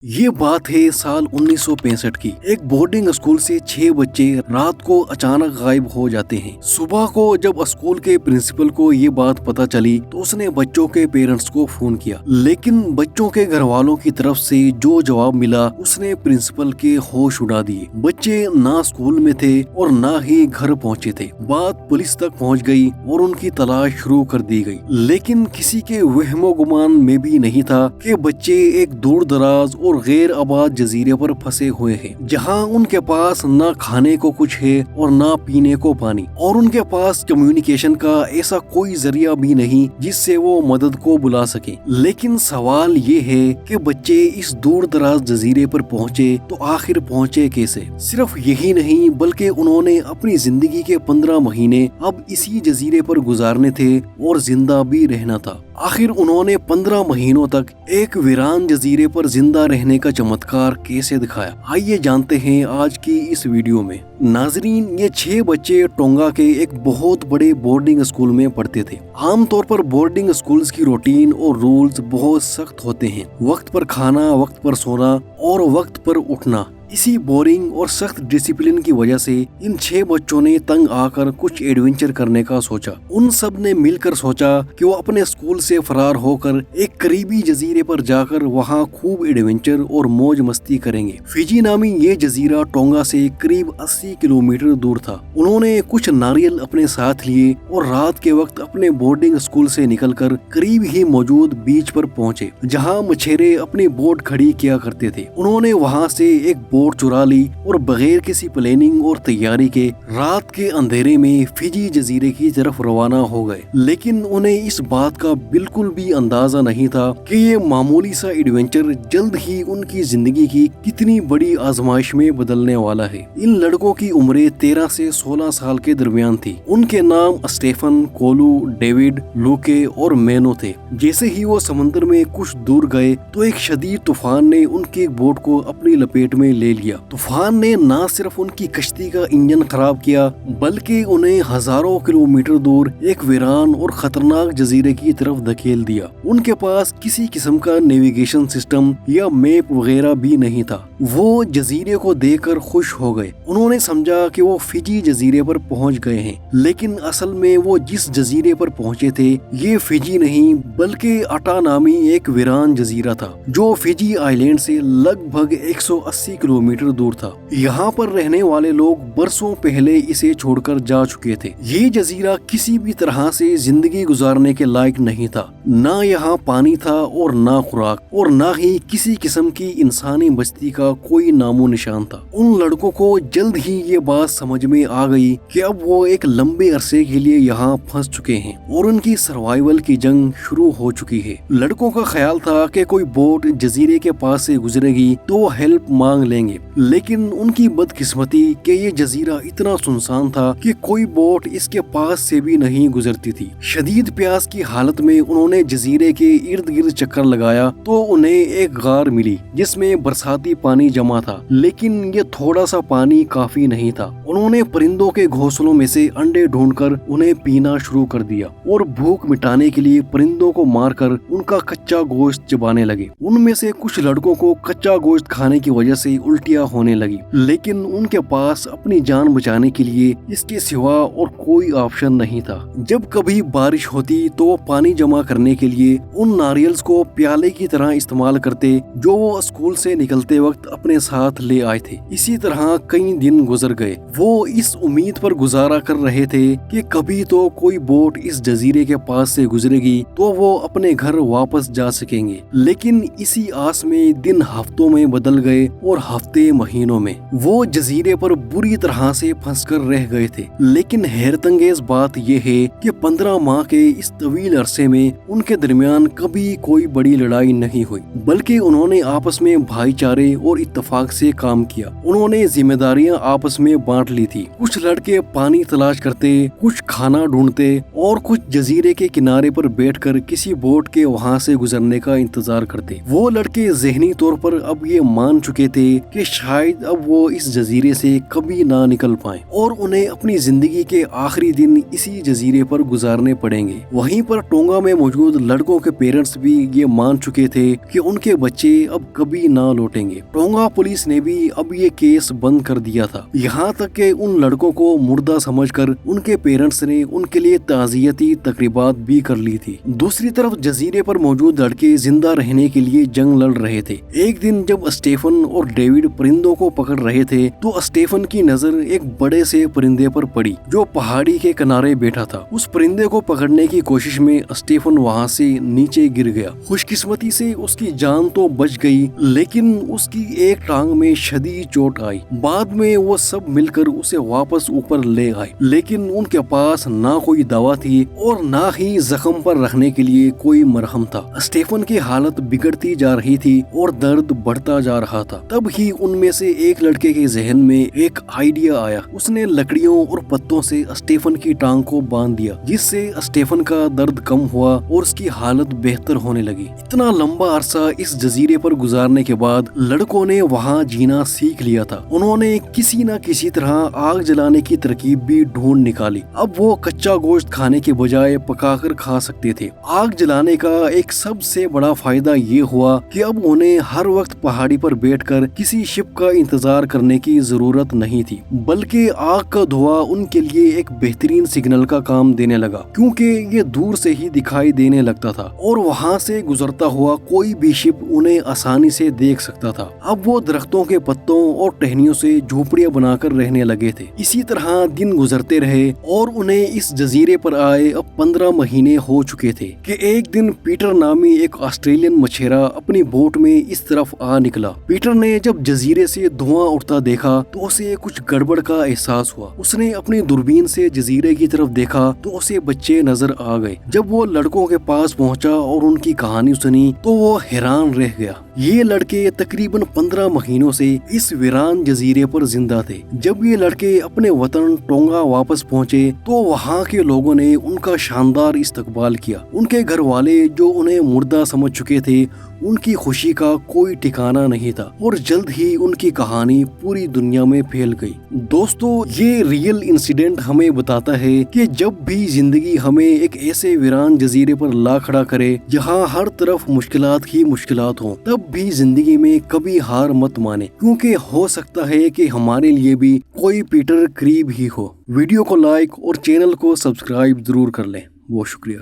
یہ بات ہے سال 1965 کی۔ ایک بورڈنگ اسکول سے 6 بچے رات کو اچانک غائب ہو جاتے ہیں۔ صبح کو جب اسکول کے پرنسپل کو یہ بات پتہ چلی تو اس نے بچوں کے پیرنٹس کو فون کیا، لیکن بچوں کے گھر والوں کی طرف سے جو جواب ملا اس نے پرنسپل کے ہوش اڑا دیے۔ بچے نہ اسکول میں تھے اور نہ ہی گھر پہنچے تھے۔ بات پولیس تک پہنچ گئی اور ان کی تلاش شروع کر دی گئی، لیکن کسی کے وہم و گمان میں بھی نہیں تھا کہ بچے ایک دور دراز اور غیر آباد جزیرے پر پھنسے ہوئے ہیں، جہاں ان کے پاس نہ کھانے کو کچھ ہے اور نہ پینے کو پانی، اور ان کے پاس کمیونیکیشن کا ایسا کوئی ذریعہ بھی نہیں جس سے وہ مدد کو بلا سکیں۔ لیکن سوال یہ ہے کہ بچے اس دور دراز جزیرے پر پہنچے تو آخر پہنچے کیسے؟ صرف یہی نہیں بلکہ انہوں نے اپنی زندگی کے 15 مہینے اب اسی جزیرے پر گزارنے تھے اور زندہ بھی رہنا تھا۔ آخر انہوں نے 15 مہینوں تک ایک ویران جزیرے پر زندہ رہنے کا چمتکار کیسے دکھایا؟ آئیے جانتے ہیں آج کی اس ویڈیو میں۔ ناظرین، یہ 6 بچے ٹونگا کے ایک بہت بڑے بورڈنگ اسکول میں پڑھتے تھے۔ عام طور پر بورڈنگ اسکولز کی روٹین اور رولز بہت سخت ہوتے ہیں، وقت پر کھانا، وقت پر سونا اور وقت پر اٹھنا۔ اسی بورنگ اور سخت ڈسپلن کی وجہ سے ان 6 بچوں نے تنگ آ کر کچھ ایڈونچر کرنے کا سوچا۔ ان سب نے مل کر سوچا کہ وہ اپنے اسکول سے فرار ہو کر ایک قریبی جزیرے پر جا کر وہاں خوب ایڈونچر اور موج مستی کریں گے۔ فجی نامی یہ جزیرہ ٹونگا سے قریب 80 کلومیٹر دور تھا۔ انہوں نے کچھ ناریل اپنے ساتھ لیے اور رات کے وقت اپنے بورڈنگ اسکول سے نکل کر قریب ہی موجود بیچ پر پہنچے، جہاں مچھیرے اپنی بوٹ کھڑی کیا کرتے تھے۔ انہوں نے وہاں سے ایک بوٹ چرا لی اور بغیر کسی پلاننگ اور تیاری کے رات کے اندھیرے میں فجی جزیرے کی طرف روانہ ہو گئے۔ لیکن انہیں اس بات کا بالکل بھی اندازہ نہیں تھا کہ یہ معمولی سا ایڈونچر جلد ہی ان کی زندگی کی کتنی بڑی آزمائش میں بدلنے والا ہے۔ ان لڑکوں کی عمریں 13 سے 16 سال کے درمیان تھی۔ ان کے نام اسٹیفن، کولو، ڈیوڈ، لوکے اور مینو تھے۔ جیسے ہی وہ سمندر میں کچھ دور گئے تو ایک شدید طوفان نے ان کی بوٹ کو اپنی لپیٹ میں لے لیا۔ طوفان نے نہ صرف ان کی کشتی کا انجن خراب کیا بلکہ انہیں ہزاروں کلومیٹر دور ایک ویران اور خطرناک جزیرے کی طرف دھکیل دیا۔ ان کے پاس کسی قسم کا نیویگیشن سسٹم یا میپ وغیرہ بھی نہیں تھا۔ وہ جزیرے کو دیکھ کر خوش ہو گئے۔ انہوں نے سمجھا کہ وہ فجی جزیرے پر پہنچ گئے ہیں، لیکن اصل میں وہ جس جزیرے پر پہنچے تھے یہ فجی نہیں بلکہ اٹا نامی ایک ویران جزیرہ تھا، جو فجی آئی لینڈ سے لگ بھگ 180 کلومیٹر دور تھا۔ یہاں پر رہنے والے لوگ برسوں پہلے اسے چھوڑ کر جا چکے تھے۔ یہ جزیرہ کسی بھی طرح سے زندگی گزارنے کے لائق نہیں تھا۔ نہ یہاں پانی تھا اور نہ خوراک، اور نہ ہی کسی قسم کی انسانی بستی کا کوئی نام و نشان تھا۔ ان لڑکوں کو جلد ہی یہ بات سمجھ میں آ گئی کہ اب وہ ایک لمبے عرصے کے لیے یہاں پھنس چکے ہیں اور ان کی سروائیول کی جنگ شروع ہو چکی ہے۔ لڑکوں کا خیال تھا کہ کوئی بوٹ جزیرے کے پاس سے گزرے گی تو وہ ہیلپ مانگ لیں گے، لیکن ان کی بدقسمتی کہ یہ جزیرہ اتنا سنسان تھا کہ کوئی بوٹ اس کے پاس سے بھی نہیں گزرتی تھی۔ شدید پیاس کی حالت میں انہوں نے جزیرے کے ارد گرد چکر لگایا تو انہیں ایک غار ملی جس میں برساتی پانی جمع تھا، لیکن یہ تھوڑا سا پانی کافی نہیں تھا۔ انہوں نے پرندوں کے گھونسلوں میں سے انڈے ڈھونڈ کر انہیں پینا شروع کر دیا اور بھوک مٹانے کے لیے پرندوں کو مار کر ان کا کچا گوشت چبانے لگے۔ ان میں سے کچھ لڑکوں کو کچا گوشت کھانے کی وجہ سے الٹیاں ہونے لگی، لیکن ان کے پاس اپنی جان بچانے کے لیے اس کے سوا اور کوئی آپشن نہیں تھا۔ جب کبھی بارش ہوتی تو وہ پانی جمع کرنے کے لیے ان ناریلز کو پیالے کی طرح استعمال کرتے جو وہ اسکول سے نکلتے وقت اپنے ساتھ لے آئے تھے۔ اسی طرح کئی دن گزر گئے۔ وہ اس امید پر گزارا کر رہے تھے کہ کبھی تو کوئی بوٹ اس جزیرے کے پاس سے گزرے گی تو وہ اپنے گھر واپس جا سکیں گے، لیکن اسی آس میں دن ہفتوں میں بدل گئے اور ہفتے مہینوں میں۔ وہ جزیرے پر بری طرح سے پھنس کر رہ گئے تھے، لیکن حیرت انگیز بات یہ ہے کہ 15 ماہ کے اس طویل عرصے میں ان کے درمیان کبھی کوئی بڑی لڑائی نہیں ہوئی، بلکہ انہوں نے آپس میں بھائی چارے اور اتفاق سے کام کیا۔ انہوں نے ذمہ داریاں آپس میں بانٹ لی تھی۔ کچھ لڑکے پانی تلاش کرتے، کچھ کھانا ڈھونڈتے اور کچھ جزیرے کے کنارے پر بیٹھ کر کسی بوٹ کے وہاں سے گزرنے کا انتظار کرتے۔ وہ لڑکے ذہنی طور پر اب یہ مان چکے تھے کہ شاید اب وہ اس جزیرے سے کبھی نہ نکل پائیں اور انہیں اپنی زندگی کے آخری دن اسی جزیرے پر گزارنے پڑیں گے۔ وہیں پر ٹونگا میں موجود لڑکوں کے پیرنٹس بھی یہ مان چکے تھے کہ ان کے بچے اب کبھی نہ لوٹیں گے۔ ٹونگا پولیس نے بھی اب یہ کیس بند کر دیا تھا، یہاں تک کہ ان لڑکوں کو مردہ سمجھ کر ان کے پیرنٹس نے ان کے لیے تعزیتی تقریبات بھی کر لی تھی۔ دوسری طرف جزیرے پر موجود لڑکے زندہ رہنے کے لیے جنگ لڑ رہے تھے۔ ایک دن جب اسٹیفن اور ڈیوڈ پرندوں کو پکڑ رہے تھے تو اسٹیفن کی نظر ایک بڑے سے پرندے پر پڑی جو پہاڑی کے کنارے بیٹھا تھا۔ اس پرندے کو پکڑنے کی کوشش میں اسٹیفن وہاں سے نیچے گر گیا۔ خوش قسمتی سے اس کی جان تو بچ گئی، لیکن اس کی ایک ٹانگ میں شدید چوٹ آئی۔ بعد میں وہ سب مل کر اسے واپس اوپر لے آئے، لیکن ان کے پاس نہ کوئی دوا تھی اور نہ ہی زخم پر رکھنے کے لیے کوئی مرہم تھا۔ اسٹیفن کی حالت بگڑتی جا رہی تھی اور درد بڑھتا جا رہا تھا۔ تب ہی ان میں سے ایک لڑکے کے ذہن میں ایک آئیڈیا آیا۔ اس نے لکڑیوں اور پتوں سے اسٹیفن کی ٹانگ کو باندھ دیا، جس سے اسٹیفن کا درد کم ہوا اور اس کی حالت بہتر ہونے لگی۔ اتنا لمبا عرصہ اس جزیرے پر گزارنے کے بعد لڑکوں نے وہاں جینا سیکھ لیا تھا۔ انہوں نے کسی نہ کسی طرح آگ جلانے کی ترکیب بھی ڈھونڈ نکالی۔ اب وہ کچا گوشت کھانے کے بجائے پکا کر کھا سکتے تھے۔ آگ جلانے کا ایک سب سے بڑا فائدہ یہ ہوا کہ اب انہیں ہر وقت پہاڑی پر بیٹھ کر کسی شپ کا انتظار کرنے کی ضرورت نہیں تھی، بلکہ آگ کا دھواں ان کے لیے ایک بہترین سگنل کا کام دینے لگا، کیونکہ یہ دور سے ہی دکھائی دینے لگتا تھا اور وہاں سے گزرتا ہوا کوئی بھی شپ انہیں آسانی سے دیکھ سکتا تھا۔ اب وہ درختوں کے پتوں اور ٹہنیوں سے جھونپڑیاں بنا کر رہنے لگے تھے۔ اسی طرح دن گزرتے رہے اور انہیں اس جزیرے پر آئے اب 15 مہینے ہو چکے تھے کہ ایک دن پیٹر نامی ایک آسٹریلین مچھیرا اپنی بوٹ میں اس طرف آ نکلا۔ پیٹر نے جب جزیرے سے دھواں اٹھتا دیکھا تو اسے کچھ گڑبڑ کا احساس ہوا۔ اس نے اپنی دوربین سے جزیرے کی طرف دیکھا تو اسے بچے نظر آ گئے۔ جب وہ لڑکوں کے پاس پہنچا اور ان کی کہانی سنی تو وہ حیران رہ گیا۔ یہ لڑکے تقریباً 15 مہینوں سے اس ویران جزیرے پر زندہ تھے۔ جب یہ لڑکے اپنے وطن ٹونگا واپس پہنچے تو وہاں کے لوگوں نے ان کا شاندار استقبال کیا۔ ان کے گھر والے جو انہیں مردہ سمجھ چکے تھے، ان کی خوشی کا کوئی ٹھکانہ نہیں تھا اور جلد ہی ان کی کہانی پوری دنیا میں پھیل گئی۔ دوستو، یہ ریئل انسیڈنٹ ہمیں بتاتا ہے کہ جب بھی زندگی ہمیں ایک ایسے ویران جزیرے پر لا کھڑا کرے جہاں ہر طرف مشکلات ہی مشکلات ہوں، تب بھی زندگی میں کبھی ہار مت مانے، کیونکہ ہو سکتا ہے کہ ہمارے لیے بھی کوئی پیٹر قریب ہی ہو۔ ویڈیو کو لائک اور چینل کو سبسکرائب ضرور کر لیں۔ بہت شکریہ۔